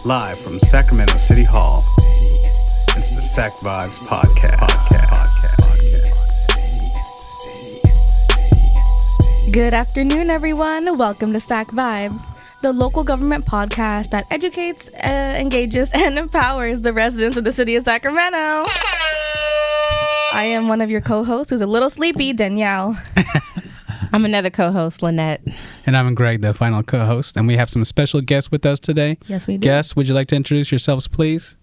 Live from Sacramento City Hall, it's the SacVibes podcast. Good afternoon, everyone. Welcome to SacVibes, the local government podcast that educates, engages, and empowers the residents of the city of Sacramento. I am one of your co-hosts who's a little sleepy, Danielle. I'm another co-host, Lynette. And I'm Greg, the final co-host. And we have some special guests with us today. Yes, we do. Guests, would you like to introduce yourselves, please?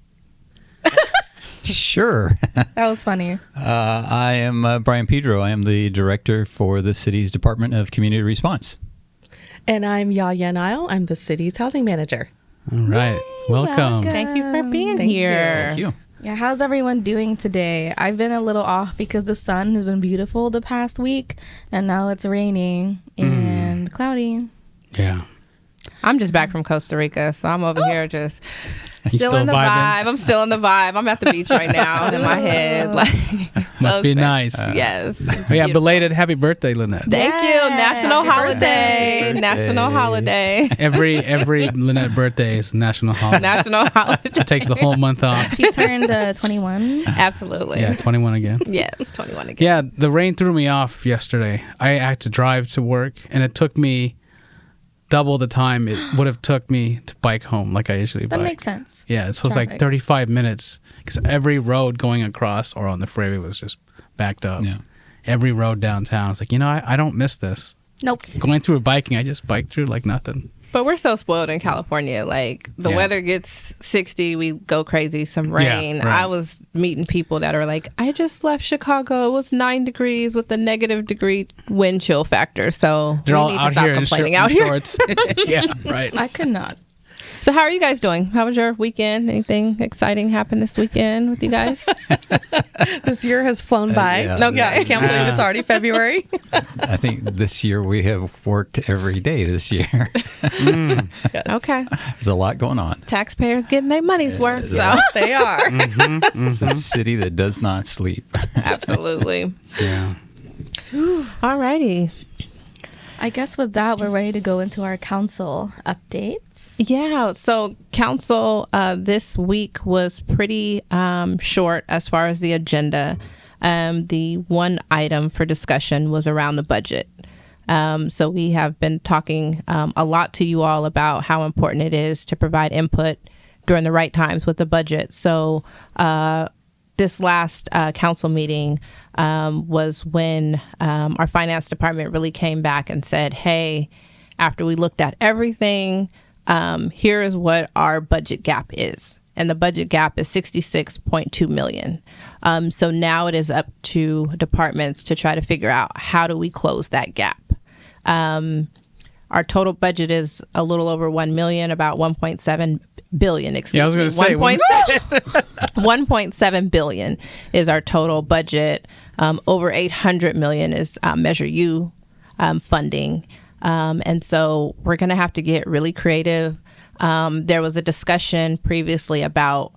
Sure. That was funny. I am Brian Pedro. I am the director for the city's Department of Community Response. And I'm Yaya Nile. I'm the city's housing manager. All right. Welcome. Thank you for being Thank you. here. Thank you. Yeah, how's everyone doing today? I've been a little off because the sun has been beautiful the past week, and now it's raining and cloudy. Yeah. I'm just back from Costa Rica, so I'm over here just still in the vibing? vibe. I'm still in the vibe. I'm at the beach right now in my head. Must be nice. Yes. Oh, yeah, belated happy birthday, Lynette. Thank you. National Happy holiday. birthday. National holiday. Every Lynette birthday is national holiday. National holiday. It takes the whole month off. She turned 21. Absolutely. Yeah, 21 again. Yes, 21 again. Yeah, the rain threw me off yesterday. I had to drive to work, and it took me double the time it would have took me to bike home like I usually That bike. makes sense. Yeah, so it's like Traffic. 35 minutes because every road going across or on the freeway was just backed up. Yeah. Every road downtown. It's like, I don't miss this. Nope. Going through biking, I just bike through like nothing. But we're so spoiled in California. Like, the Yeah. weather gets 60, we go crazy, some rain. Yeah, right. I was meeting people that are like, I just left Chicago. It was 9 degrees with a -degree wind chill factor. So They're we all need to out stop here in complaining out here. shorts. Yeah, right. I could not. So how are you guys doing? How was your weekend? Anything exciting happened this weekend with you guys? This year has flown by. yeah. No, I can't believe it's already February. I think this year we have worked every day this year. Yes. Okay. There's a lot going on. Taxpayers getting their money's worth. So Yeah. They are. It's a city that does not sleep. absolutely. Yeah. All righty. I guess with that, we're ready to go into our council updates. Yeah, so council this week was pretty short as far as the agenda. The one item for discussion was around the budget. So we have been talking a lot to you all about how important it is to provide input during the right times with the budget. So this last council meeting was when our finance department really came back and said, hey, after we looked at everything, here is what our budget gap is. And the budget gap is $66.2 million. So now it is up to departments to try to figure out how do we close that gap. Our total budget is a little over 1 million, about 1.7 billion, excuse me. Yeah, I was going to say. 1.7 billion is our total budget. Over 800 million is Measure U funding. And so we're going to have to get really creative. There was a discussion previously about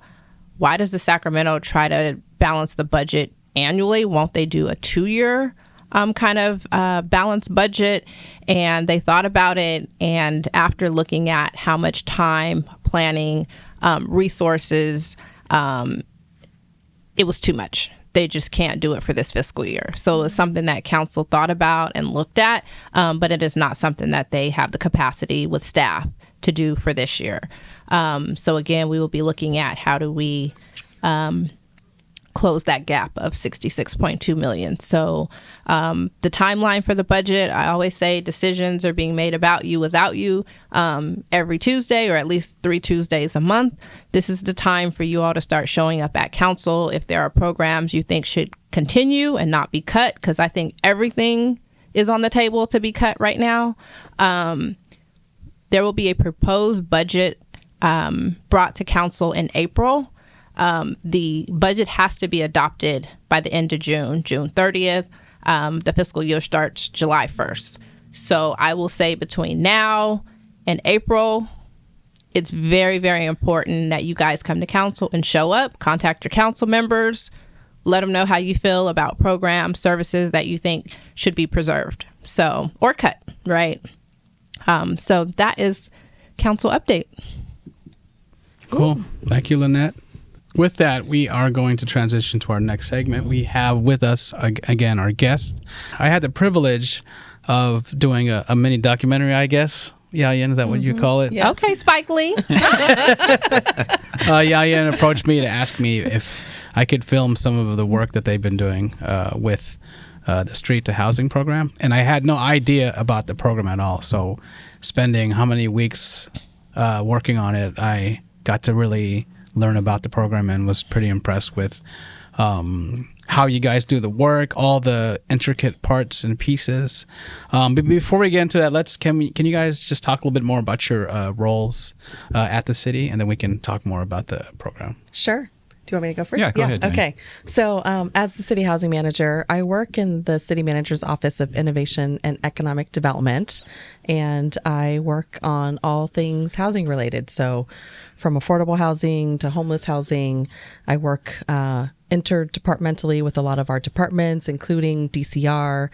why does the Sacramento try to balance the budget annually? Won't they do a 2-year kind of balanced budget? And they thought about it. And after looking at how much time, planning, resources, it was too much. They just can't do it for this fiscal year. So it's something that council thought about and looked at, but it is not something that they have the capacity with staff to do for this year. So again, we will be looking at how do we close that gap of 66.2 million. So the timeline for the budget, I always say decisions are being made about you without you every Tuesday, or at least 3 Tuesdays a month. This is the time for you all to start showing up at council if there are programs you think should continue and not be cut, because I think everything is on the table to be cut right now. There will be a proposed budget brought to council in April. The budget has to be adopted by the end of June 30th. The fiscal year starts July 1st. So I will say between now and April, it's very, very important that you guys come to council and show up, contact your council members, let them know how you feel about programs, services that you think should be preserved. So, or cut, right? So that is council update. Cool. Thank you, Lynette. With that, we are going to transition to our next segment. We have with us, again, our guest. I had the privilege of doing a mini documentary, I guess. Yayan, is that what you call it? Yes. Okay, Spike Lee. Yayan approached me to ask me if I could film some of the work that they've been doing with the Street to Housing program. And I had no idea about the program at all. So spending how many weeks working on it, I got to really learn about the program and was pretty impressed with how you guys do the work, all the intricate parts and pieces. But before we get into that, can you guys just talk a little bit more about your roles at the city, and then we can talk more about the program. Sure. Do you want me to go first? Yeah, go ahead, Diane. Okay. So as the city housing manager, I work in the city manager's office of innovation and economic development, and I work on all things housing related. So from affordable housing to homeless housing, I work interdepartmentally with a lot of our departments, including DCR,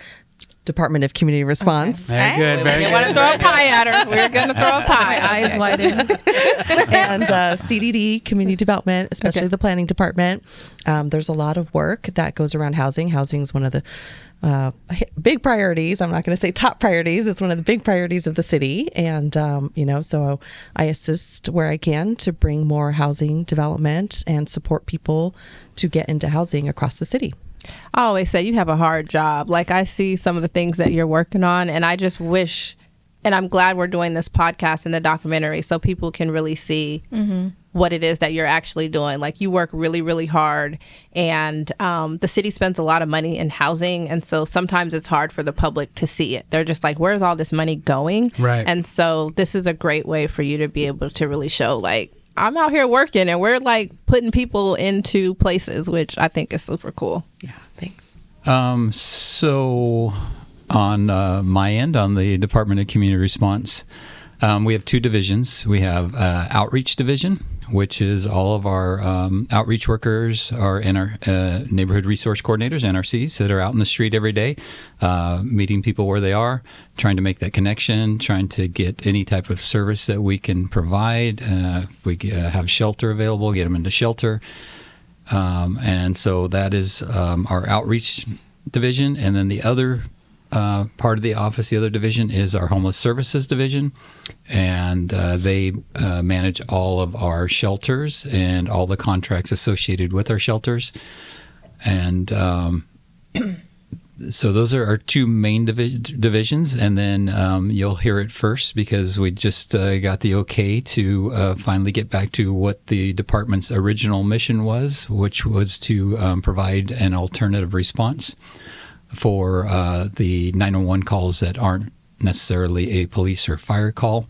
Department of Community Response. Very good. Very You good. want to throw a pie at her? We're going to throw a pie. Eyes widen. And CDD, Community Development, especially the planning department. There's a lot of work that goes around housing. Housing is one of the big priorities. I'm not going to say top priorities. It's one of the big priorities of the city. And, so I assist where I can to bring more housing development and support people to get into housing across the city. I always say you have a hard job. Like, I see some of the things that you're working on, and I just wish, and I'm glad we're doing this podcast and the documentary so people can really see what it is that you're actually doing. Like, you work really, really hard, and the city spends a lot of money in housing, and so sometimes it's hard for the public to see it. They're just like, where's all this money going? Right. And so this is a great way for you to be able to really show, like, I'm out here working, and we're like putting people into places, which I think is super cool. Yeah, thanks. So on my end, on the Department of Community Response, we have two divisions. We have Outreach Division, which is all of our outreach workers are in our neighborhood resource coordinators, NRCs, that are out in the street every day, meeting people where they are, trying to make that connection, trying to get any type of service that we can provide. If we have shelter available, get them into shelter. And so that is our outreach division. And then the other part of the office, the other division, is our homeless services division, and they manage all of our shelters and all the contracts associated with our shelters. And so those are our two main divisions, and then you'll hear it first because we just got the okay to finally get back to what the department's original mission was, which was to provide an alternative response for the 911 calls that aren't necessarily a police or fire call.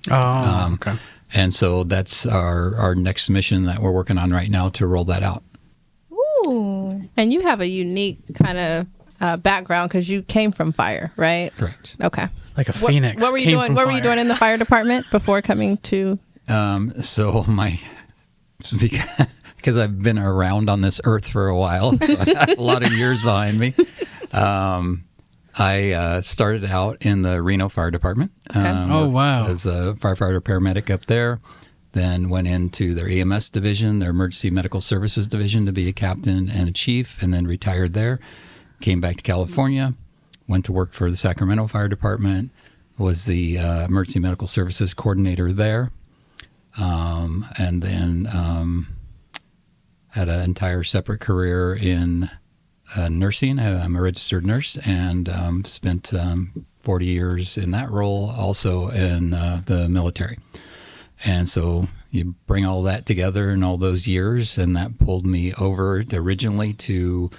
Okay. And so that's our next mission that we're working on right now to roll that out. Ooh. And you have a unique kind of background because you came from fire, right? Correct. Okay. Like a phoenix. What were you came doing? from What were you fire. doing in the fire department before coming to? Because I've been around on this earth for a while, so I have a lot of years behind me. I started out in the Reno Fire Department. Oh, wow. As a firefighter paramedic up there. Then went into their EMS division, their Emergency Medical Services division, to be a captain and a chief, and then retired there. Came back to California, went to work for the Sacramento Fire Department, was the Emergency Medical Services coordinator there, and then had an entire separate career in nursing. I'm a registered nurse, and spent 40 years in that role, also in the military. And so you bring all that together in all those years, and that pulled me over originally to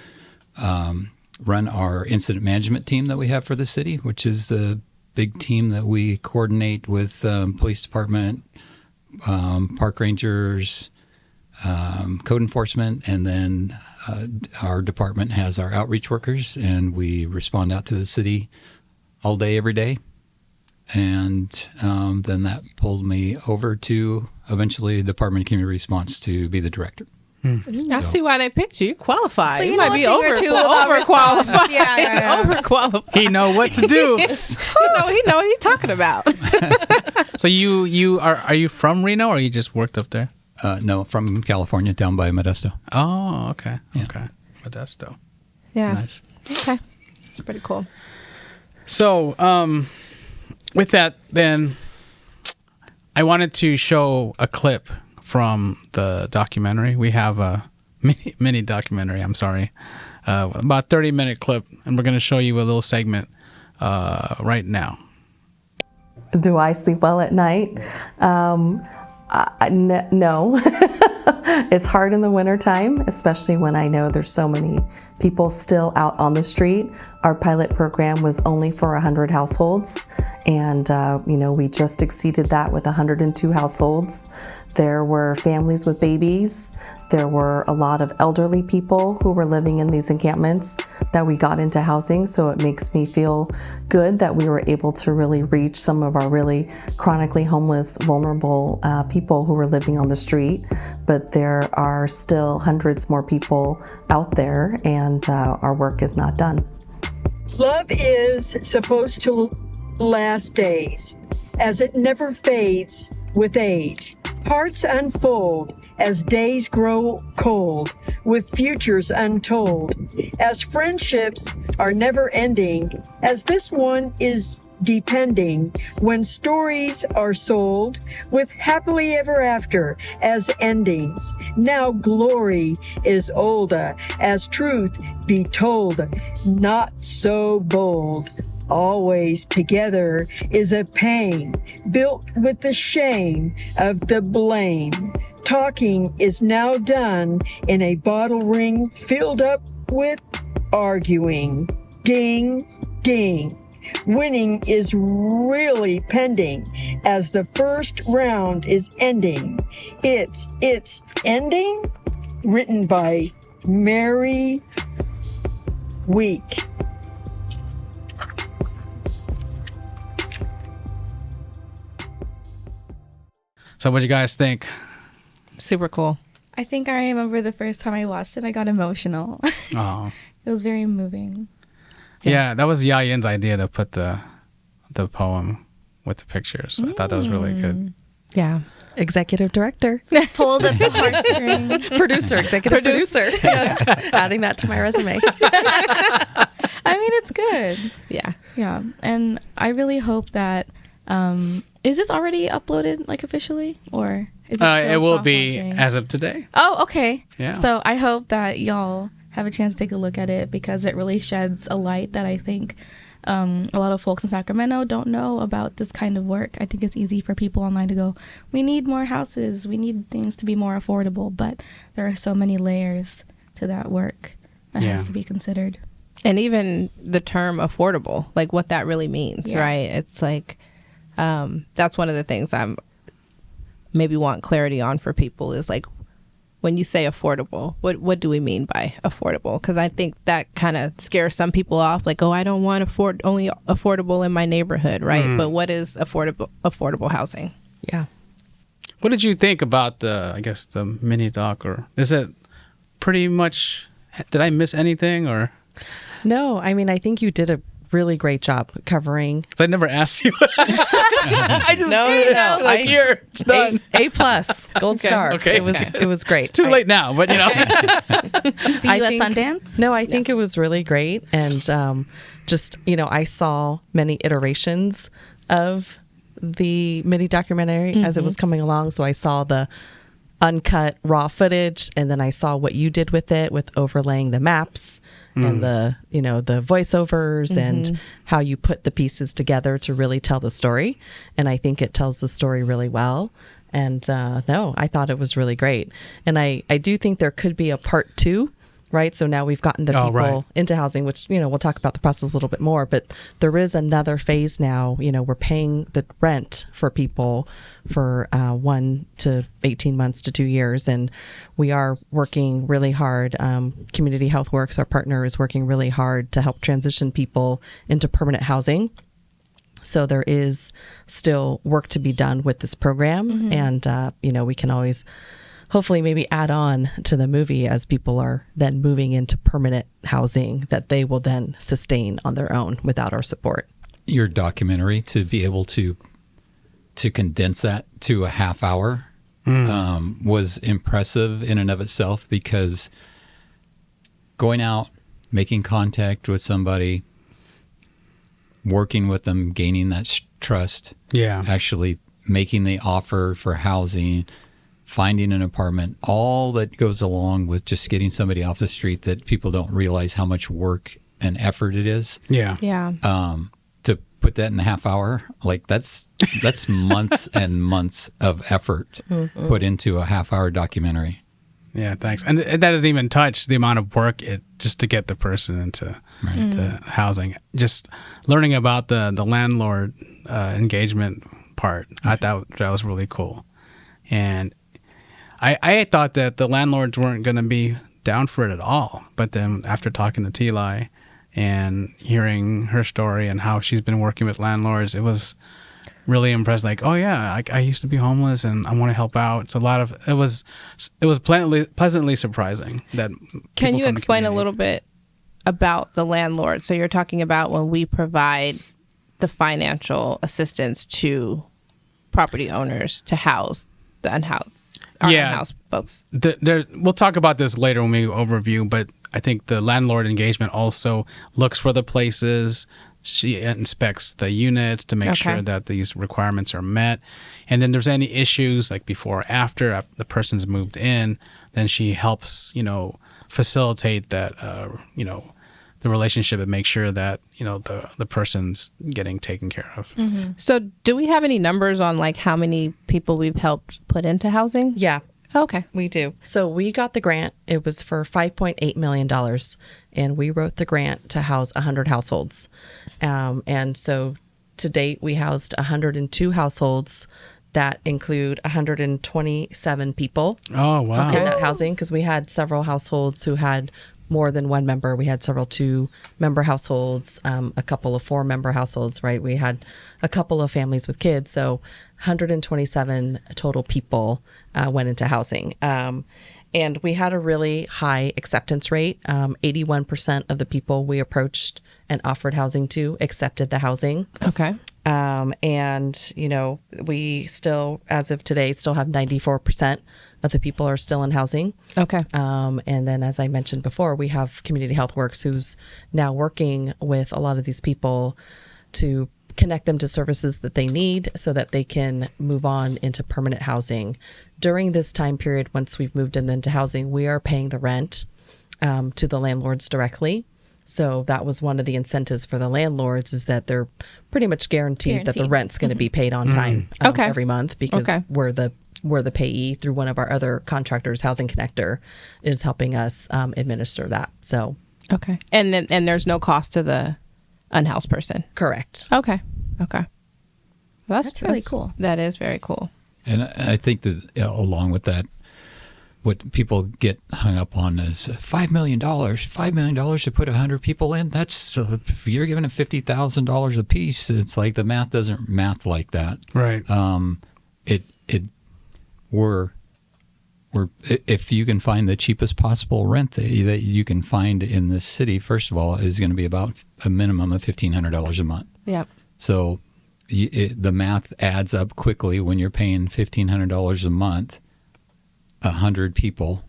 run our incident management team that we have for the city, which is the big team that we coordinate with police department, park rangers, code enforcement, and then our department has our outreach workers, and we respond out to the city all day, every day. And then that pulled me over to eventually the Department of Community Response to be the director. I see why they picked you. You qualified. So you you might know a be thing or two about overqualified. Yeah. Overqualified. He know what to do. He know what he's talking about. So you are you from Reno, or you just worked up there? No, from California, down by Modesto. Oh, okay. Yeah. Okay. Modesto. Yeah. Nice. Okay. It's pretty cool. So, with that, then, I wanted to show a clip from the documentary. We have a mini documentary, I'm sorry, about 30-minute clip, and we're going to show you a little segment right now. Do I sleep well at night? No. It's hard in the wintertime, especially when I know there's so many people still out on the street. Our pilot program was only for 100 households, and we just exceeded that with 102 households. There were families with babies. There were a lot of elderly people who were living in these encampments that we got into housing, so it makes me feel good that we were able to really reach some of our really chronically homeless, vulnerable people who were living on the street. But there are still hundreds more people out there, and our work is not done. Love is supposed to last days, as it never fades with age. Hearts unfold as days grow cold, with futures untold, as friendships are never ending, as this one is depending, when stories are sold with happily ever after as endings. Now glory is older, as truth be told, not so bold. Always together is a pain, built with the shame of the blame. Talking is now done in a bottle ring filled up with arguing. Ding, ding. Winning is really pending as the first round is ending. It's ending? Written by Mary Week. So what do you guys think? Super cool. I think I remember the first time I watched it, I got emotional. Oh, It was very moving. yeah, that was Yayin's idea to put the poem with the pictures. I thought that was really good. Yeah. Executive director, Pulled at the heartstrings. executive producer. Yes. Adding that to my resume. I mean, it's good. Yeah. Yeah. And I really hope that, is this already uploaded, like, officially? Or is it still It will soft be launching? as of today. Oh, okay. Yeah. So I hope that y'all have a chance to take a look at it, because it really sheds a light that I think a lot of folks in Sacramento don't know about this kind of work. I think it's easy for people online to go, we need more houses, we need things to be more affordable, but there are so many layers to that work that Yeah. has to be considered. And even the term affordable, like what that really means, Yeah. right? It's like, that's one of the things I'm maybe want clarity on for people is like, when you say affordable, what do we mean by affordable? Because I think that kind of scares some people off. Like, oh, I don't want only affordable in my neighborhood, right? But what is affordable housing? Yeah. What did you think about the mini doc, or is it pretty much? Did I miss anything, or? No, I mean, I think you did a really great job covering. 'Cause I never asked you. I just No. like here, it's done. A plus, gold star. okay. It was great. It's too late now, but you know. See you at Sundance? No, I think it was really great. And just, I saw many iterations of the mini documentary as it was coming along. So I saw the uncut raw footage, and then I saw what you did with it, with overlaying the maps and the voiceovers and how you put the pieces together to really tell the story. And I think it tells the story really well. And no, I thought it was really great. And I do think there could be a part 2, right? So now we've gotten the people right. into housing, which, we'll talk about the process a little bit more, but there is another phase now. We're paying the rent for people for 1 to 18 months to 2 years. And we are working really hard. Community Health Works, our partner, is working really hard to help transition people into permanent housing. So there is still work to be done with this program. And, we can always hopefully maybe add on to the movie as people are then moving into permanent housing that they will then sustain on their own without our support. Your documentary, to be able to condense that to a half hour was impressive in and of itself, because going out, making contact with somebody, working with them, gaining that trust, actually making the offer for housing, finding an apartment, all that goes along with just getting somebody off the street, that people don't realize how much work and effort it is. Yeah. To put that in a half hour, like that's months and months of effort put into a half-hour documentary. Yeah, thanks. And that doesn't even touch the amount of work just to get the person into the housing. Just learning about the landlord engagement part, I thought that was really cool. And I thought that the landlords weren't going to be down for it at all. But then after talking to T-Lai and hearing her story and how she's been working with landlords, it was really impressed. Like, oh yeah, I used to be homeless and I want to help out. It's it was pleasantly surprising that. Can you explain a little bit about the landlord? So you're talking about when we provide the financial assistance to property owners to house the unhoused folks. We'll talk about this later when we overview, but I think the landlord engagement also looks for the places. She inspects the units to make sure that these requirements are met. And then there's any issues like before or after the person's moved in, then she helps, facilitate that, the relationship and make sure that, the person's getting taken care of. Mm-hmm. So do we have any numbers on like how many people we've helped put into housing? Yeah. Okay. We do. So we got the grant. It was for $5.8 million. And we wrote the grant to house 100 households. And so to date, we housed 102 households that include 127 people. Oh, wow. In that housing, because we had several households who had more than one member. We had several 2-member households, a couple of 4-member households, right? We had a couple of families with kids. So 127 total people went into housing. And we had a really high acceptance rate. 81% of the people we approached and offered housing to accepted the housing. Okay. And, we still, as of today, still have 94% of the people are still in housing. Okay. And then, as I mentioned before, we have Community Health Works, who's now working with a lot of these people to connect them to services that they need so that they can move on into permanent housing. During this time period, once we've moved them into housing, we are paying the rent to the landlords directly. So that was one of the incentives for the landlords, is that they're pretty much guaranteed that the rent's going to be paid on time every month, because we're the payee through one of our other contractors, Housing Connector, is helping us administer that. So okay. And there's no cost to the unhoused person. Correct. Okay. Well, That's really cool. That is very cool. And I think that along with that, what people get hung up on is $5 million. $5 million to put 100 people in. That's if you're giving them $50,000 a piece. It's like the math doesn't math like that. Right. We're if you can find the cheapest possible rent that you can find in this city, first of all, is going to be about a minimum of $1,500 a month. Yep. So the math adds up quickly when you're paying $1,500 a month, 100 people.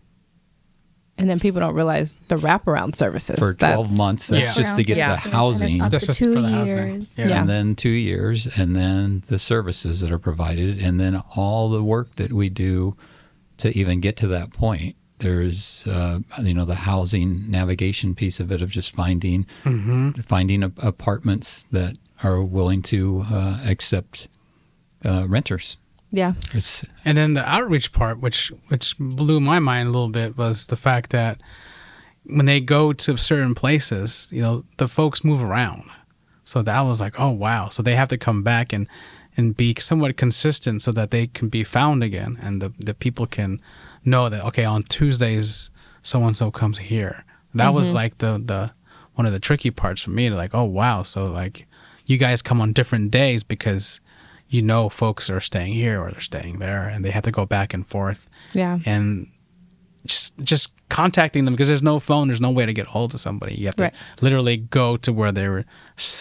And then people don't realize the wraparound services. For 12 months, that's just to get the housing. Up That's to just 2 for the housing. years. Yeah. And then 2 years, and then the services that are provided, and then all the work that we do to even get to that point. There's, the housing navigation piece of it, of just finding apartments that are willing to accept renters. Yeah. And then the outreach part, which blew my mind a little bit, was the fact that when they go to certain places, the folks move around. So that was like, oh, wow. So they have to come back and be somewhat consistent so that they can be found again. And the people can know that, okay, on Tuesdays, so-and-so comes here. That was like the one of the tricky parts for me. Like, oh, wow. So like you guys come on different days because folks are staying here or they're staying there, and they have to go back and forth. Yeah. And just contacting them, because there's no phone, there's no way to get hold of somebody. You have to literally go to where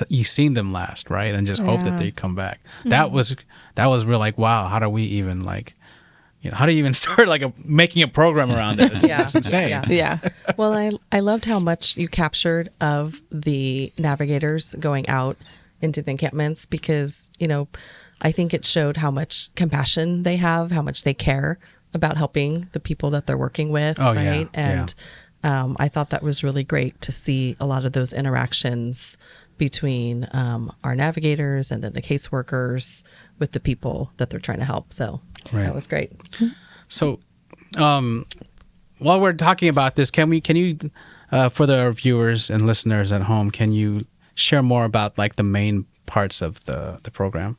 you seen them last, right? And just hope that they come back. That was real like, wow, how do we even like how do you even start making a program around that? It's insane. Yeah. Well, I loved how much you captured of the navigators going out into the encampments because, I think it showed how much compassion they have, how much they care about helping the people that they're working with. Oh, right. yeah. And I thought that was really great to see a lot of those interactions between our navigators and then the caseworkers with the people that they're trying to help. So that was great. So, while we're talking about this, can you, for the viewers and listeners at home, can you share more about the main parts of the program?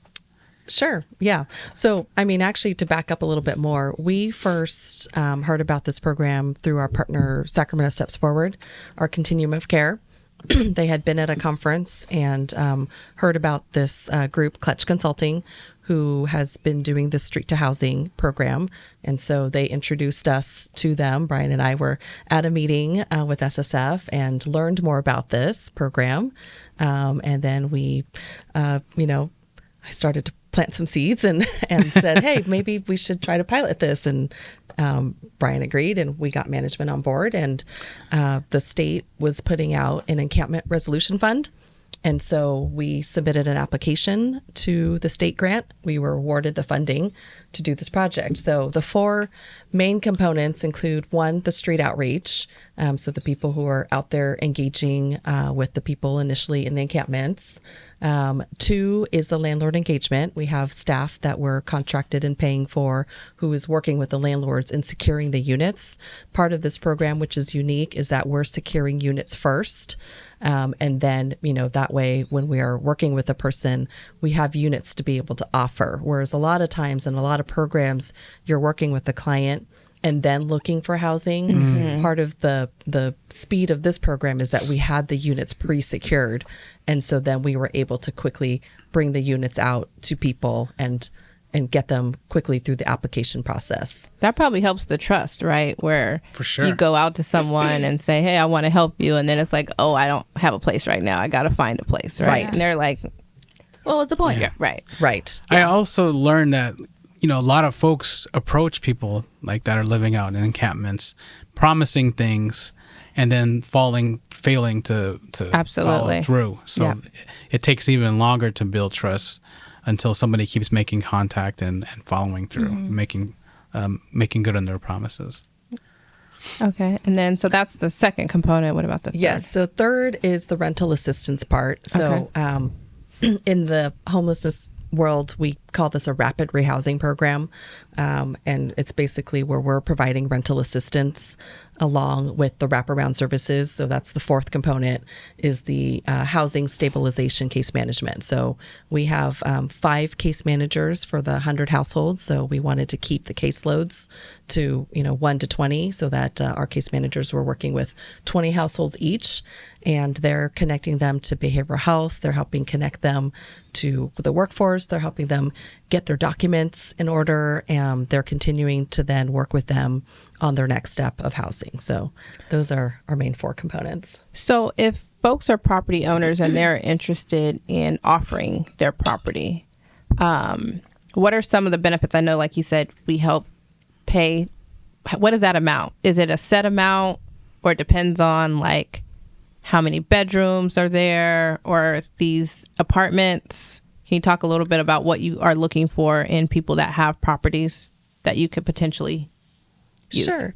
Sure. Yeah. So, actually, to back up a little bit more, we first heard about this program through our partner, Sacramento Steps Forward, our continuum of care. They had been at a conference and heard about this group, Clutch Consulting, who has been doing the Street to Housing program. And so they introduced us to them. Brian and I were at a meeting with SSF and learned more about this program. And then we, I started to plant some seeds and said, hey, maybe we should try to pilot this. And Brian agreed, and we got management on board. And the state was putting out an encampment resolution fund. And so we submitted an application to the state grant. We were awarded the funding to do this project. So the 4 main components include 1, the street outreach. So the people who are out there engaging with the people initially in the encampments. 2 is the landlord engagement. We have staff that we're contracted and paying for who is working with the landlords in securing the units. Part of this program, which is unique, is that we're securing units first. And then, that way, when we are working with a person, we have units to be able to offer. Whereas a lot of times in a lot of programs, you're working with the client and then looking for housing. Mm-hmm. Part of the speed of this program is that we had the units pre-secured. And so then we were able to quickly bring the units out to people and get them quickly through the application process. That probably helps the trust, right? Where For sure. you go out to someone and say, hey, I want to help you. And then it's like, oh, I don't have a place right now. I got to find a place, right? And they're like, well, what's the point? Yeah. Right. Right. I also learned that, a lot of folks approach people that are living out in encampments, promising things, and then failing to Absolutely. follow through. So it takes even longer to build trust until somebody keeps making contact and following through, making good on their promises. Okay. And then, so that's the second component. What about the third? Yes. So third is the rental assistance part. So in the homelessness world, we call this a rapid rehousing program. And it's basically where we're providing rental assistance along with the wraparound services. So that's the 4th component is the housing stabilization case management. So we have 5 case managers for the 100 households. So we wanted to keep the caseloads to 1 to 20 so that our case managers were working with 20 households each, and they're connecting them to behavioral health. They're helping connect them to the workforce. They're helping them get their documents in order, and they're continuing to then work with them on their next step of housing. So those are our main 4 components. So if folks are property owners and they're interested in offering their property, what are some of the benefits? I know, like you said, we help pay. What is that amount? Is it a set amount, or it depends on how many bedrooms are there, or these apartments? Can you talk a little bit about what you are looking for in people that have properties that you could potentially use? Sure.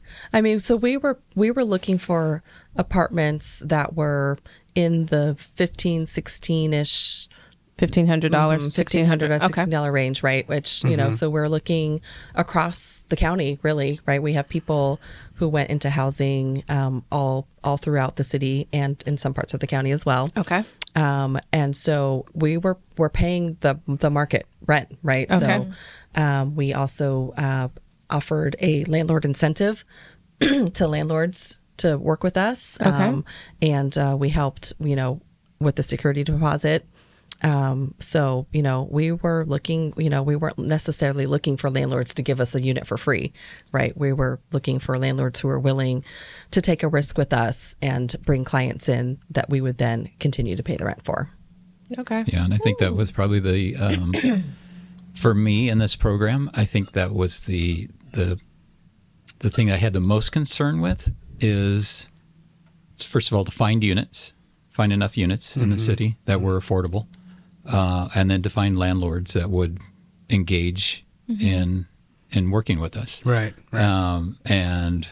So we were looking for apartments that were in the $1,500, $1,600-ish, $1,500, $1,500 $16 range, right? Which, so we're looking across the county, really, right? We have people who went into housing all throughout the city and in some parts of the county as well. Okay. And so we're paying the market rent, right? Okay. So we also offered a landlord incentive to landlords to work with us. Okay. And we helped, with the security deposit. So, we were looking, we weren't necessarily looking for landlords to give us a unit for free, right? We were looking for landlords who are willing to take a risk with us and bring clients in that we would then continue to pay the rent for. Okay. Yeah, and I think that was probably the, for me in this program, I think that was the the thing I had the most concern with is, first of all, to find enough units in the city that were affordable, and then to find landlords that would engage in working with us. Right. And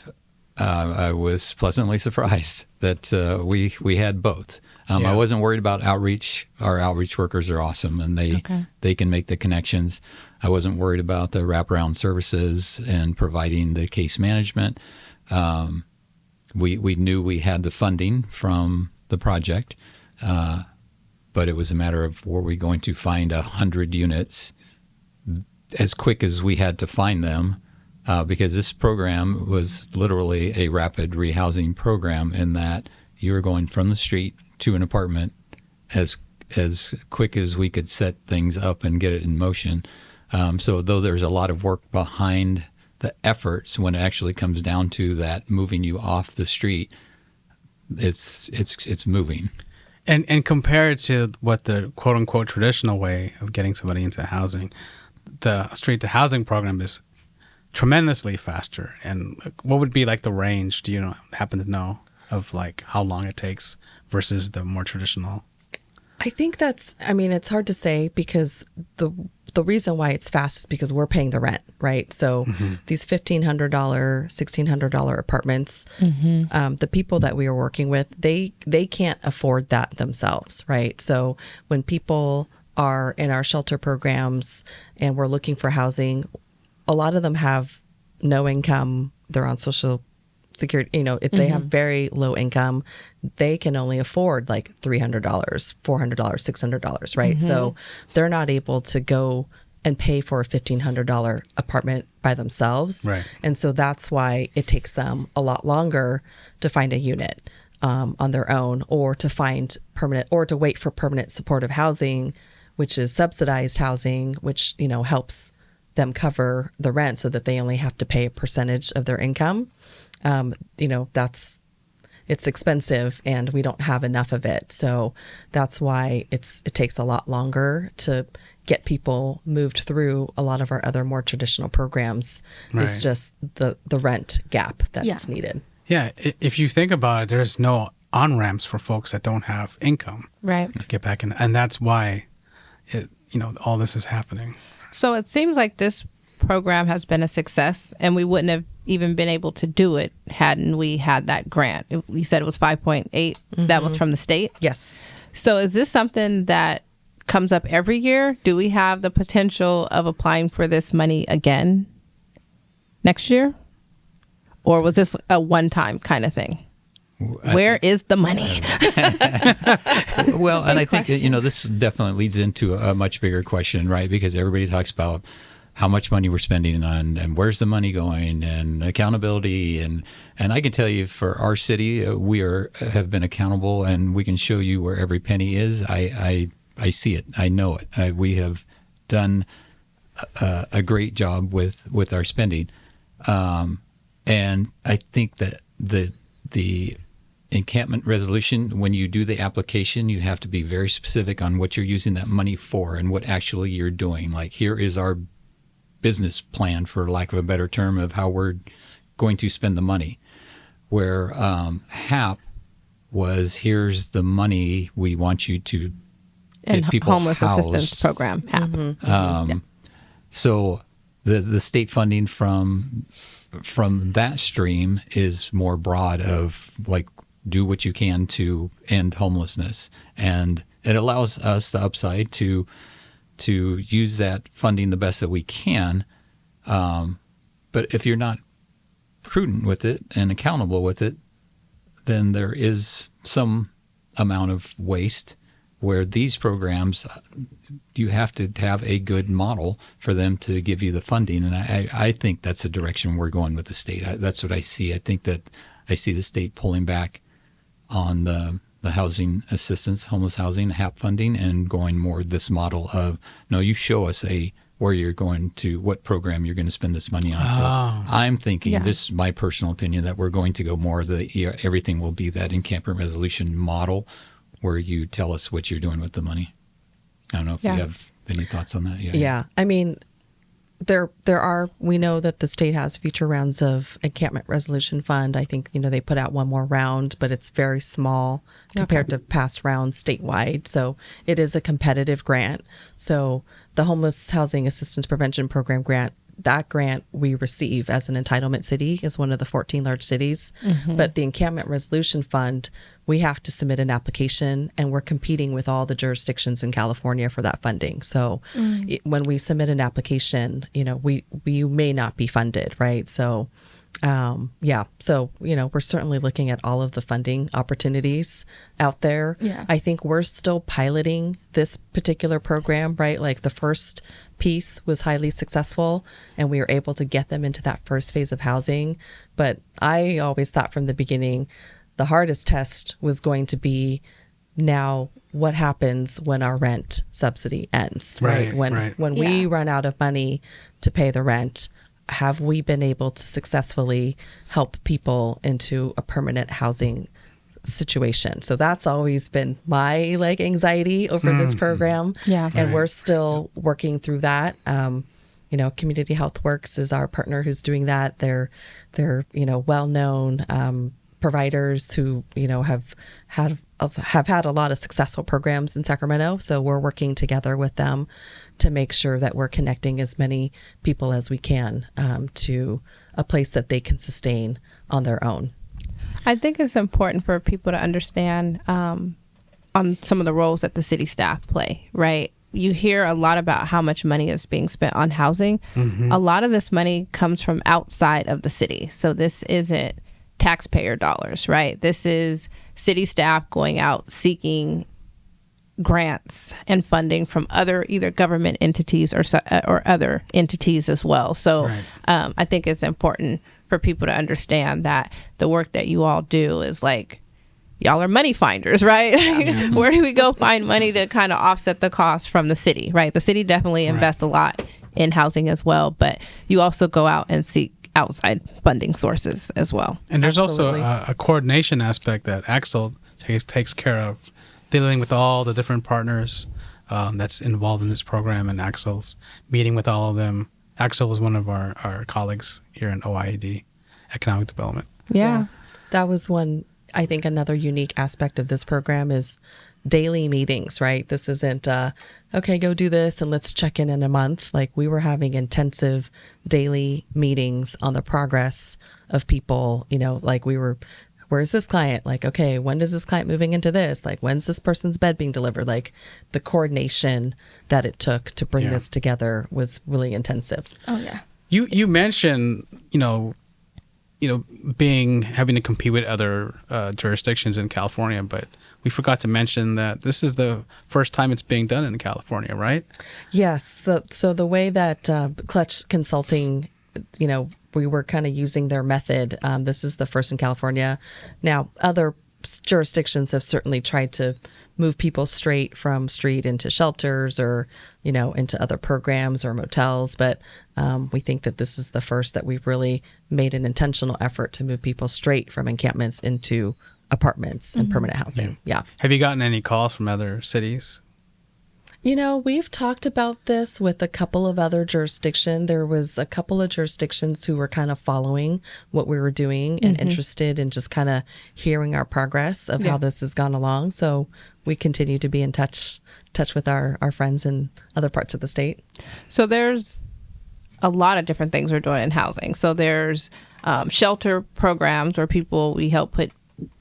I was pleasantly surprised that we had both. I wasn't worried about outreach. Our outreach workers are awesome, and they can make the connections. I wasn't worried about the wraparound services and providing the case management. We knew we had the funding from the project, but it was a matter of, were we going to find 100 units as quick as we had to find them, because this program was literally a rapid rehousing program in that you were going from the street to an apartment as quick as we could set things up and get it in motion. So though there's a lot of work behind the efforts, when it actually comes down to that moving you off the street, it's moving. And compared to what the quote unquote traditional way of getting somebody into housing, the street to housing program is tremendously faster. And what would be like the range? Do you happen to know of like how long it takes versus the more traditional? I think it's hard to say, because the reason why it's fast is because we're paying the rent, right? So these $1,500, $1,600 apartments, the people that we are working with, they can't afford that themselves, right? So when people are in our shelter programs and we're looking for housing, a lot of them have no income. They're on Social Security. If they have very low income, they can only afford like $300, $400, $600, right? So they're not able to go and pay for a $1,500 apartment by themselves. Right. And so that's why it takes them a lot longer to find a unit on their own, or to find permanent, or to wait for permanent supportive housing, which is subsidized housing, which, helps them cover the rent so that they only have to pay a percentage of their income. It's expensive and we don't have enough of it. So that's why it takes a lot longer to get people moved through a lot of our other more traditional programs. Right. It's just the rent gap that's needed. Yeah. If you think about it, there's no on-ramps for folks that don't have income to get back in. And that's why all this is happening. So it seems like this program has been a success, and we wouldn't have even been able to do it hadn't we had that grant. You said it was 5.8. That was from the state? Yes. So is this something that comes up every year? Do we have the potential of applying for this money again next year? Or was this a one-time kind of thing? Where is the money? Well, and I think, this definitely leads into a much bigger question, right? Because everybody talks about how much money we're spending on and where's the money going and accountability. And I can tell you, for our city, we have been accountable, and we can show you where every penny is. I see it. I know it. We have done a great job with our spending. And I think that the encampment resolution, when you do the application, you have to be very specific on what you're using that money for and what actually you're doing. Like, here is our business plan, for lack of a better term, of how we're going to spend the money. Where HAP was, here's the money we want you to get people homeless housed. assistance program, HAP. So the state funding from that stream is more broad, of like, do what you can to end homelessness, and it allows us the upside to use that funding the best that we can. But if you're not prudent with it and accountable with it, then there is some amount of waste, where these programs, you have to have a good model for them to give you the funding. And I think that's the direction we're going with the state. That's what I see. I think that I see the state pulling back on the housing assistance, homeless housing, HAP funding, and going more this model of, no, you show us where you're going to, what program you're going to spend this money on. So I'm thinking, this is my personal opinion, that we're going to go more everything will be that encampment resolution model, where you tell us what you're doing with the money. I don't know if you have any thoughts on that. Yeah. I mean, we know that the state has future rounds of encampment resolution fund. I think, they put out one more round, but it's very small compared to past rounds statewide. So it is a competitive grant. So the Homeless Housing Assistance Prevention Program grant, that grant we receive as an entitlement city as one of the 14 large cities. But the Encampment Resolution Fund, we have to submit an application, and we're competing with all the jurisdictions in California for that funding. So when we submit an application, we may not be funded, right? So we're certainly looking at all of the funding opportunities out there. Yeah. I think we're still piloting this particular program, right? Like the first piece was highly successful and we were able to get them into that first phase of housing. But I always thought from the beginning, the hardest test was going to be now what happens when our rent subsidy ends, right? When we run out of money to pay the rent, have we been able to successfully help people into a permanent housing situation? So that's always been my anxiety over this program. Yeah. And we're still working through that. Community Health Works is our partner who's doing that. They're well-known providers who, have had a lot of successful programs in Sacramento. So we're working together with them to make sure that we're connecting as many people as we can to a place that they can sustain on their own. I think it's important for people to understand on some of the roles that the city staff play, right? You hear a lot about how much money is being spent on housing. A lot of this money comes from outside of the city. So this isn't taxpayer dollars, right? This is city staff going out seeking grants and funding from other either government entities or other entities as well. So I think it's important for people to understand that the work that you all do is y'all are money finders, right? Where do we go find money to kind of offset the cost from the city, right? The city definitely invests a lot in housing as well, but you also go out and seek outside funding sources as well. And there's also a coordination aspect that Axel takes care of, dealing with all the different partners that's involved in this program, and Axel's meeting with all of them. Axel was one of our colleagues here in OIED, Economic Development. Yeah. That was I think another unique aspect of this program is daily meetings, right? This isn't, okay, go do this and let's check in a month. We were having intensive daily meetings on the progress of people, where's this client? Okay, when does this client moving into this? When's this person's bed being delivered? The coordination that it took to bring this together was really intensive. Oh, yeah. You mentioned, having to compete with other jurisdictions in California, but we forgot to mention that this is the first time it's being done in California, right? Yes. So the way that Clutch Consulting, we were kind of using their method. This is the first in California. Now, other jurisdictions have certainly tried to move people straight from street into shelters or, into other programs or motels. But we think that this is the first that we've really made an intentional effort to move people straight from encampments into apartments and permanent housing. Yeah. Have you gotten any calls from other cities? We've talked about this with a couple of other jurisdictions. There was a couple of jurisdictions who were kind of following what we were doing and interested in just kind of hearing our progress of how this has gone along. So we continue to be in touch with our friends in other parts of the state. So there's a lot of different things we're doing in housing. So there's shelter programs where we help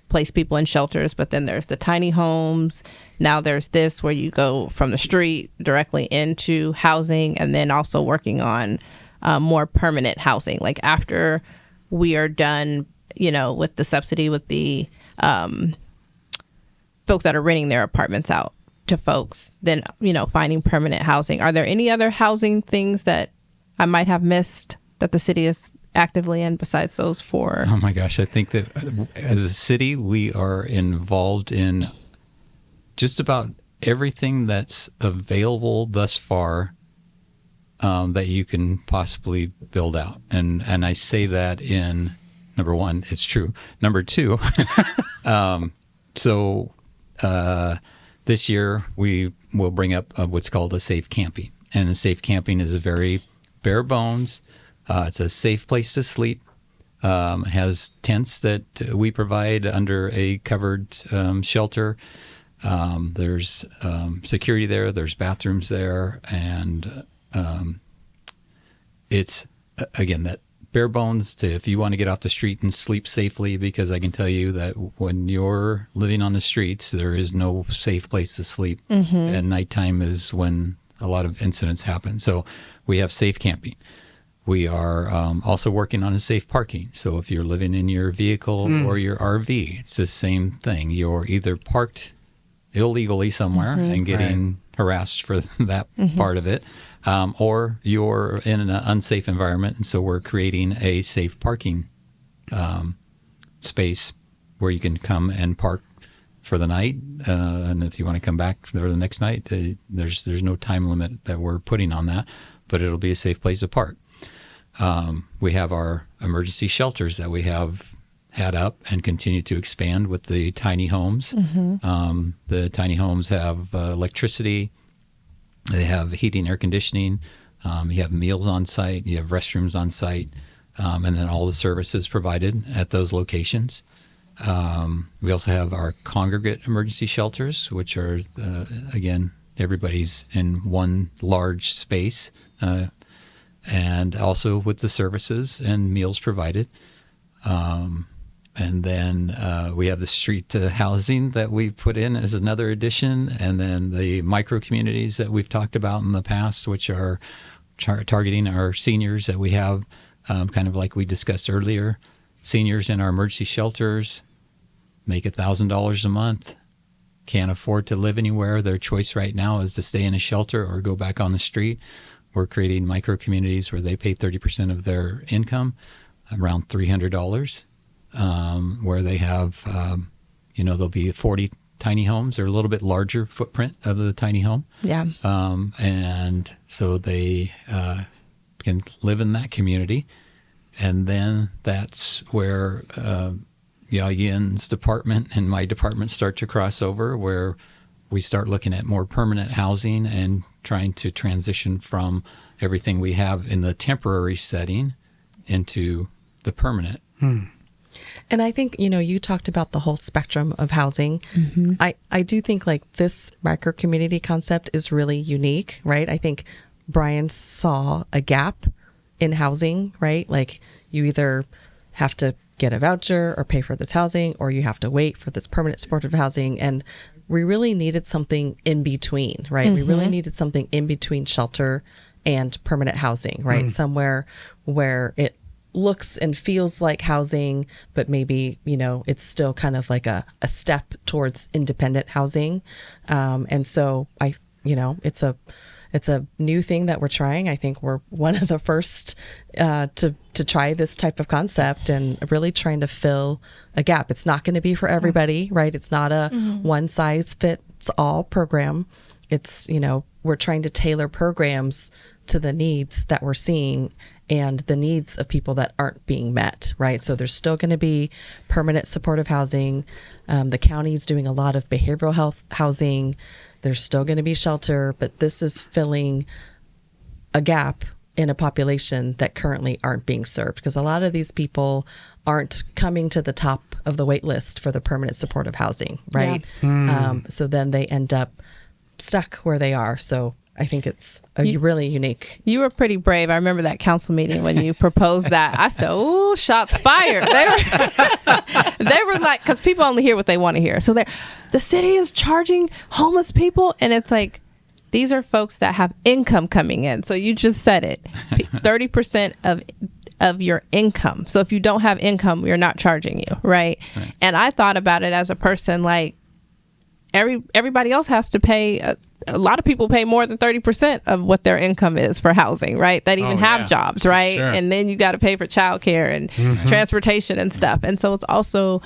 place people in shelters, but then there's the tiny homes. Now there's this where you go from the street directly into housing, and then also working on more permanent housing. After we are done, with the subsidy with the folks that are renting their apartments out to folks, then, finding permanent housing. Are there any other housing things that I might have missed that the city is actively in besides those four? Oh my gosh, I think that as a city, we are involved in just about everything that's available thus far that you can possibly build out. And I say that in, number one, it's true. Number two, this year we will bring up what's called a safe camping. And a safe camping is a very bare bones. It's a safe place to sleep. Has tents that we provide under a covered shelter. There's security there. There's bathrooms there, and it's again that bare bones to if you want to get off the street and sleep safely, because I can tell you that when you're living on the streets, there is no safe place to sleep. And nighttime is when a lot of incidents happen. So we have safe camping. We are also working on a safe parking. So if you're living in your vehicle or your RV, it's the same thing. You're either parked illegally somewhere and getting harassed for that part of it, or you're in an unsafe environment. And so we're creating a safe parking space where you can come and park for the night. And if you want to come back for the next night, there's no time limit that we're putting on that, but it'll be a safe place to park. We have our emergency shelters that we have had up and continue to expand with the tiny homes. The tiny homes have electricity. They have heating, air conditioning. You have meals on site. You have restrooms on site. And then all the services provided at those locations. We also have our congregate emergency shelters, which are, again, everybody's in one large space. And also with the services and meals provided. And then we have the street housing that we put in as another addition, and then the micro communities that we've talked about in the past, which are targeting our seniors that we have, kind of like we discussed earlier. Seniors in our emergency shelters make $1,000 a month, can't afford to live anywhere. Their choice right now is to stay in a shelter or go back on the street. We're creating micro communities where they pay 30% of their income, around $300, where they have, there'll be 40 tiny homes or a little bit larger footprint of the tiny home. Yeah. And so they can live in that community. And then that's where Yin's department and my department start to cross over, where we start looking at more permanent housing and trying to transition from everything we have in the temporary setting into the permanent. And I think, you talked about the whole spectrum of housing. I do think like this micro community concept is really unique, right? I think Brian saw a gap in housing, right? Like you either have to get a voucher or pay for this housing, or you have to wait for this permanent supportive housing. And we really needed something in between, right? We really needed something in between shelter and permanent housing, right? Somewhere where it looks and feels like housing, but maybe, it's still kind of like a step towards independent housing. And so it's a new thing that we're trying. I think we're one of the first to try this type of concept and really trying to fill a gap. It's not going to be for everybody, right? It's not a one size fits all program. It's, we're trying to tailor programs to the needs that we're seeing and the needs of people that aren't being met, right? So there's still going to be permanent supportive housing. The county's doing a lot of behavioral health housing. There's still going to be shelter, but this is filling a gap in a population that currently aren't being served, because a lot of these people aren't coming to the top of the wait list for the permanent supportive housing, right? So then they end up stuck where they are. So I think it's really unique. You were pretty brave. I remember that council meeting when you proposed that. I said, "Oh, shots fired!" They were like, because people only hear what they want to hear. So the city is charging homeless people, and it's like these are folks that have income coming in. So you just said it, 30% of your income. So if you don't have income, we're not charging you, right? And I thought about it as a person like everybody else has to pay. A lot of people pay more than 30% of what their income is for housing, right? That even have jobs, right? Sure. And then you got to pay for childcare and transportation and stuff. And so it's also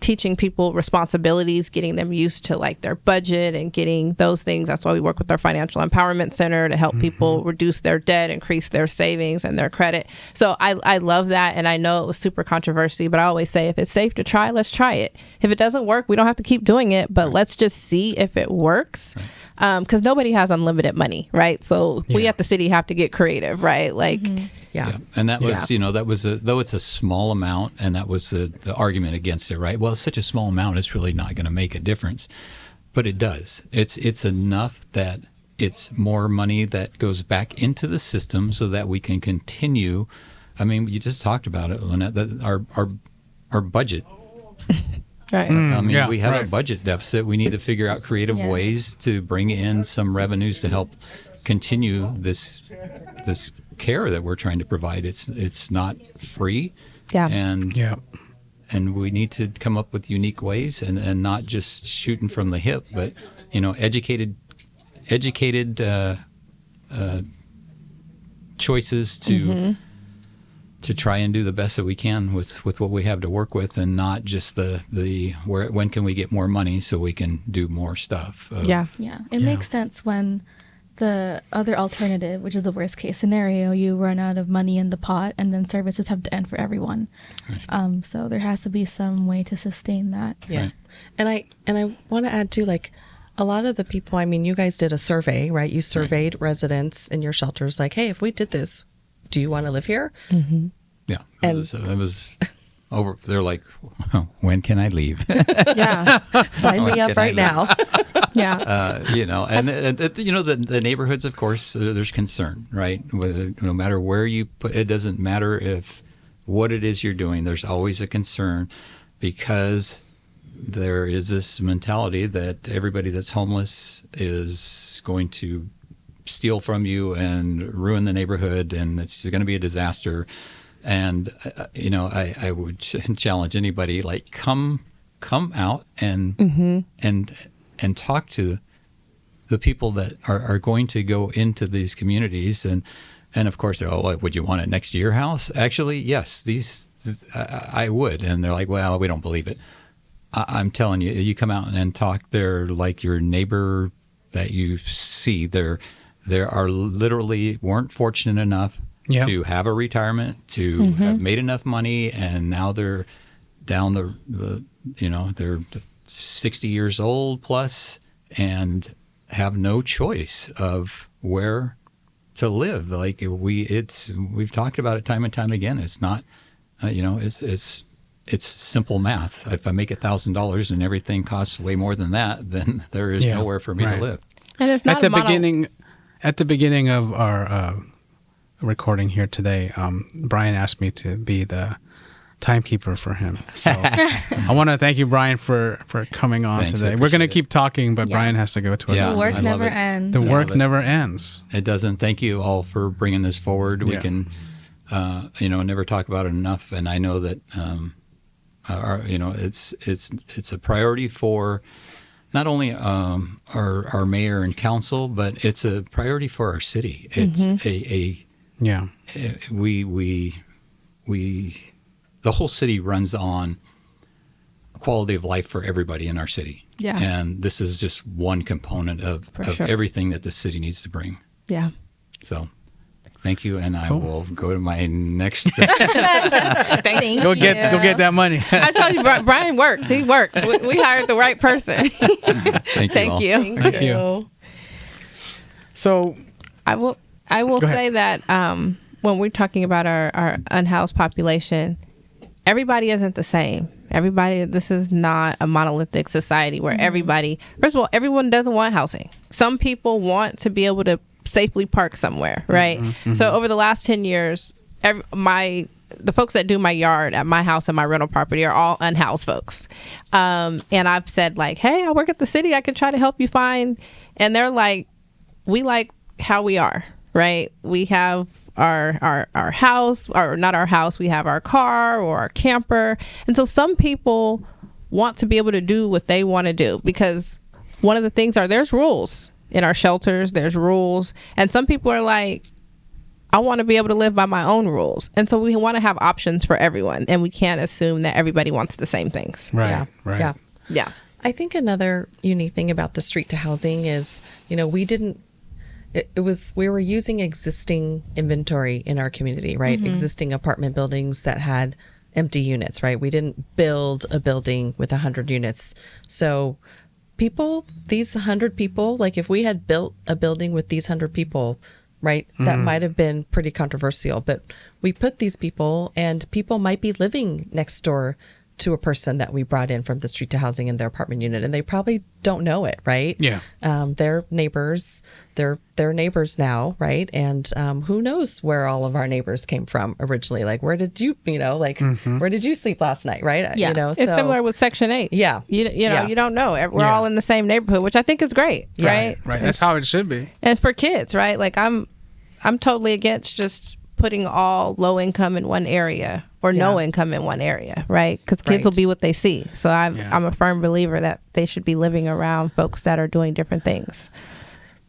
teaching people responsibilities, getting them used to like their budget and getting those things. That's why we work with our financial empowerment center to help people reduce their debt, increase their savings and their credit. So I love that. And I know it was super controversial, but I always say if it's safe to try, let's try it. If it doesn't work, we don't have to keep doing it, but let's just see if it works. Because nobody has unlimited money, right? So we at the city have to get creative, right? Like, Yeah. And that was, that was though it's a small amount, and that was the argument against it, right? Well, it's such a small amount, it's really not going to make a difference. But it does. It's enough that it's more money that goes back into the system so that we can continue. I mean, you just talked about it, Lynette, that our budget. right. I mean, we have a budget deficit. We need to figure out creative ways to bring in some revenues to help continue this care that we're trying to provide. It's not free. Yeah. And we need to come up with unique ways and not just shooting from the hip, but educated choices to try and do the best that we can with what we have to work with, and not just when can we get more money so we can do more stuff. It makes sense when the other alternative, which is the worst case scenario, you run out of money in the pot and then services have to end for everyone. Right. So there has to be some way to sustain that. Yeah. Right. And I want to add too, like, a lot of the people, I mean, you guys did a survey, right? You surveyed residents in your shelters, like, hey, if we did this, do you want to live here? Mm-hmm. Yeah. It was over. They're like, when can I leave? Sign me up right now. And the neighborhoods, of course, there's concern, right? No matter where you put, it doesn't matter if what it is you're doing. There's always a concern, because there is this mentality that everybody that's homeless is going to steal from you and ruin the neighborhood, and it's going to be a disaster. And I would challenge anybody, like, come out and talk to the people that are going to go into these communities, and of course, would you want it next to your house? Actually, yes, I would. And they're like, well, we don't believe it. I'm telling you, you come out and talk, they're like your neighbor that you see. There are literally weren't fortunate enough to have a retirement, to have made enough money, and now they're down they're 60 years old plus and have no choice of where to live. Like we've talked about it time and time again. It's not, it's simple math. If I make $1,000 and everything costs way more than that, then there is nowhere for me to live. And it's not at the beginning of our recording here today, Brian asked me to be the timekeeper for him. So I want to thank you, Brian, for coming on today. We're going to keep talking, but Brian has to go to another. The work never ends. The work never ends. It doesn't. Thank you all for bringing this forward. We can, never talk about it enough. And I know that, it's a priority for not only our mayor and council, but it's a priority for our city. It's the whole city runs on quality of life for everybody in our city. Yeah. And this is just one component of everything that the city needs to bring. Yeah. So thank you, and I will go to my next. Thank Go get that money. I told you, Brian works. He works. We hired the right person. Thank you. Thank you. So I will say that when we're talking about our unhoused population, everybody isn't the same. This is not a monolithic society where everybody, first of all, everyone doesn't want housing. Some people want to be able to safely park somewhere, right? So over the last 10 years, the folks that do my yard at my house and my rental property are all unhoused folks. And I've said, like, hey, I work at the city. I can try to help you find. And they're like, we like how we are, right? We have our house, or not our house, we have our car or our camper. And so some people want to be able to do what they want to do, because one of the things there's rules in our shelters, there's rules. And some people are like, I want to be able to live by my own rules. And so we want to have options for everyone. And we can't assume that everybody wants the same things. Right. Yeah. Right. Yeah. Yeah. I think another unique thing about the street to housing is, we were using existing inventory in our community, right? Existing apartment buildings that had empty units, right? We didn't build a building with 100 units. So these 100 people, like if we had built a building with these 100 people, right, that might have been pretty controversial, but we put these people, and people might be living next door to a person that we brought in from the street to housing in their apartment unit, and they probably don't know it, right? Yeah. They're neighbors. They're neighbors now, right? And who knows where all of our neighbors came from originally? Like, where did you, where did you sleep last night, right? Yeah. It's similar with Section 8. Yeah. You don't know. We're Yeah. all in the same neighborhood, which I think is great, right? Right. That's how it should be. And for kids, right? Like I'm totally against just putting all low income in one area or no income in one area, right? Because kids will be what they see. So I'm a firm believer that they should be living around folks that are doing different things.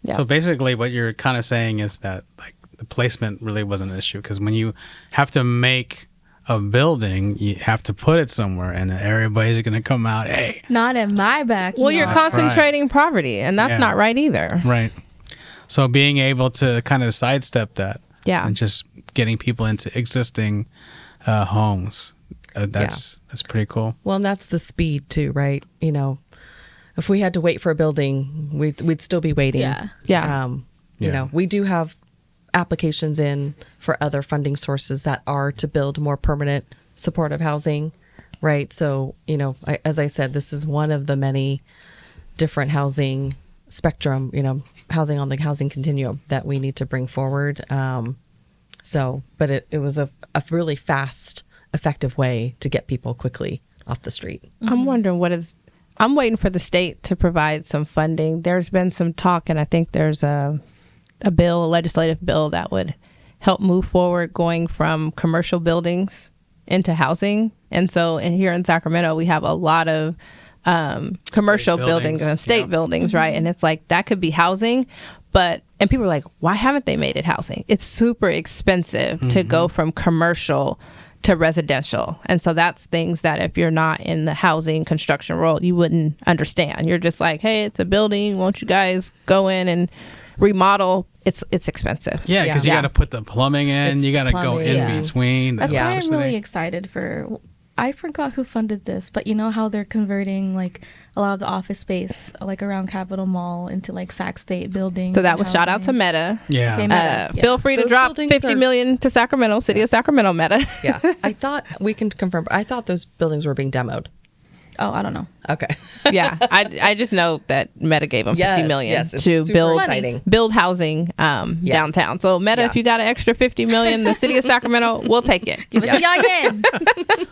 Yeah. So basically what you're kind of saying is that like the placement really wasn't an issue, because when you have to make a building, you have to put it somewhere, and everybody's going to come out, hey. Not in my backyard. Well, you're concentrating poverty, and that's not right either. Right. So being able to kind of sidestep that, Yeah. and just getting people into existing homes, that's pretty cool. Well, and that's the speed too, right? If we had to wait for a building, we'd still be waiting. Yeah. Yeah. We do have applications in for other funding sources that are to build more permanent supportive housing, right? So, as I said, this is one of the many different housing spectrum, housing on the housing continuum that we need to bring forward. But it was a really fast, effective way to get people quickly off the street. I'm wondering I'm waiting for the state to provide some funding. There's been some talk, and I think there's a legislative bill that would help move forward going from commercial buildings into housing. And so here in Sacramento, we have a lot of commercial buildings and state buildings, right? And it's like that could be housing, and people are like, why haven't they made it housing? It's super expensive to go from commercial to residential. And so that's things that if you're not in the housing construction world, you wouldn't understand. You're just like, hey, it's a building. Won't you guys go in and remodel? It's expensive. Yeah, because you got to put the plumbing in. You got to go in between. That's why I'm really excited for. I forgot who funded this, but you know how they're converting like a lot of the office space like around Capitol Mall into like Sac State buildings. So that was shout out to Meta. Yeah. Okay, Meta, Feel free to Those drop buildings $50 million to Sacramento, City of Sacramento, Meta. Yeah. I thought we can confirm, but I thought those buildings were being demoed. Oh, I don't know. Okay. Yeah, I just know that Meta gave them $50 million it's to super exciting. build housing downtown. So Meta, if you got an extra $50 million, the City of Sacramento, we'll take it. Give it to y'all again.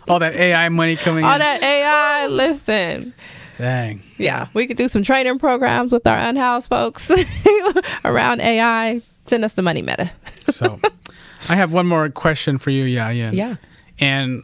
All that AI money coming in. All that AI, listen. Dang. Yeah, we could do some training programs with our unhoused folks around AI. Send us the money, Meta. So I have one more question for you, Yayan. Yeah. And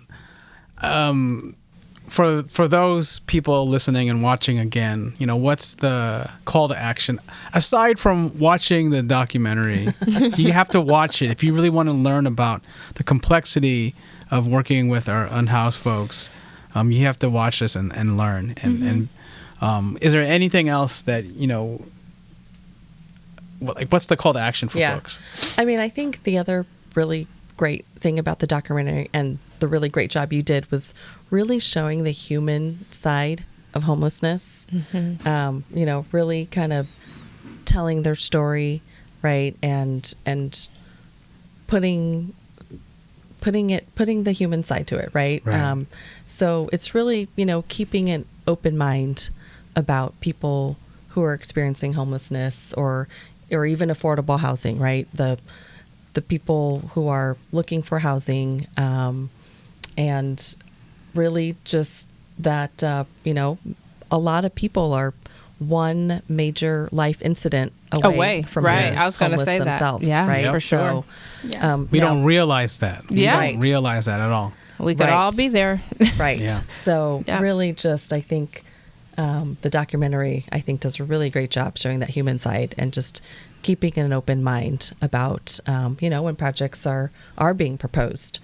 for those people listening and watching again, what's the call to action? Aside from watching the documentary, you have to watch it. If you really want to learn about the complexity of working with our unhoused folks, you have to watch this and learn. And is there anything else that, what's the call to action for folks? I mean, I think the other really great thing about the documentary and the really great job you did was really showing the human side of homelessness. Really kind of telling their story, right, and putting the human side to it, right? So it's really keeping an open mind about people who are experiencing homelessness or even affordable housing, right? The people who are looking for housing, and really just that, a lot of people are one major life incident away from right. I was going to homeless say themselves, that. Yeah, right? for sure. So, we don't realize that. Yeah. We don't realize that at all. We could all be there. Right. Yeah. So really just, I think, The documentary, I think, does a really great job showing that human side and just keeping an open mind about, when projects are being proposed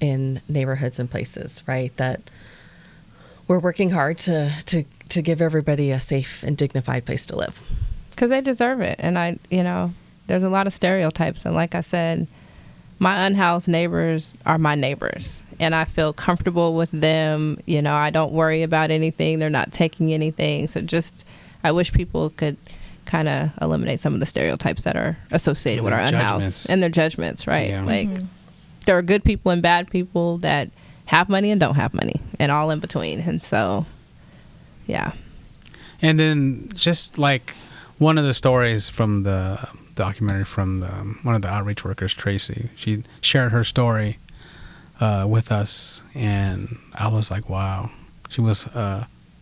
in neighborhoods and places, right? That we're working hard to give everybody a safe and dignified place to live. Because they deserve it. And there's a lot of stereotypes. And like I said, my unhoused neighbors are my neighbors. And I feel comfortable with them. I don't worry about anything. They're not taking anything. So I wish people could kind of eliminate some of the stereotypes that are associated with our unhoused and their judgments, right? Yeah. Like, there are good people and bad people that have money and don't have money and all in between. And so, yeah. And then just like one of the stories from the documentary from one of the outreach workers, Tracy, she shared her story with us, and I was like, wow. She was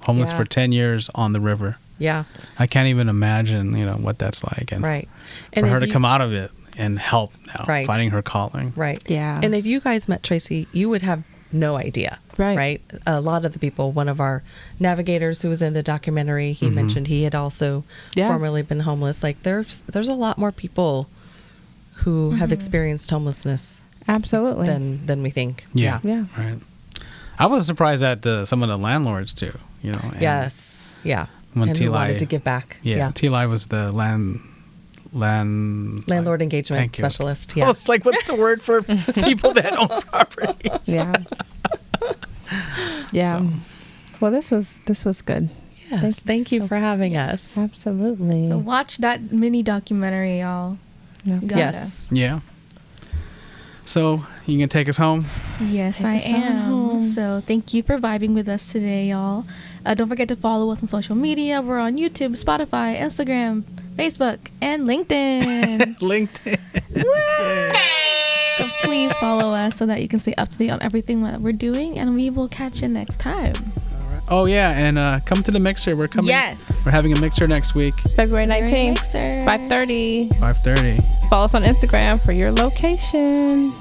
homeless for 10 years on the river. Yeah. I can't even imagine, what that's like. And right. And for her to come out of it and help now, finding her calling. Right. Yeah. And if you guys met Tracy, you would have no idea. Right. A lot of the people, one of our navigators who was in the documentary, he mentioned he had also formerly been homeless. Like there's a lot more people who have experienced homelessness. Absolutely. Than we think. Yeah. Right. I was surprised at some of the landlords too, And yes. Yeah. When and who wanted to give back. Yeah. T-Li was the landlord engagement specialist. Yeah. Well, it's like, what's the word for people that own properties? Yeah. Yeah. So. Well, this was good. Yes. Thank you for having us. Absolutely. So watch that mini documentary, y'all. Yes. Yeah. So you can take us home? Yes, I am. So thank you for vibing with us today, y'all. Don't forget to follow us on social media. We're on YouTube, Spotify, Instagram, Facebook, and LinkedIn. So please follow us so that you can stay up to date on everything that we're doing, and we will catch you next time. Oh yeah, and come to the mixer. We're coming. Yes. We're having a mixer next week. February 19th, 5:30. 5:30. Follow us on Instagram for your location.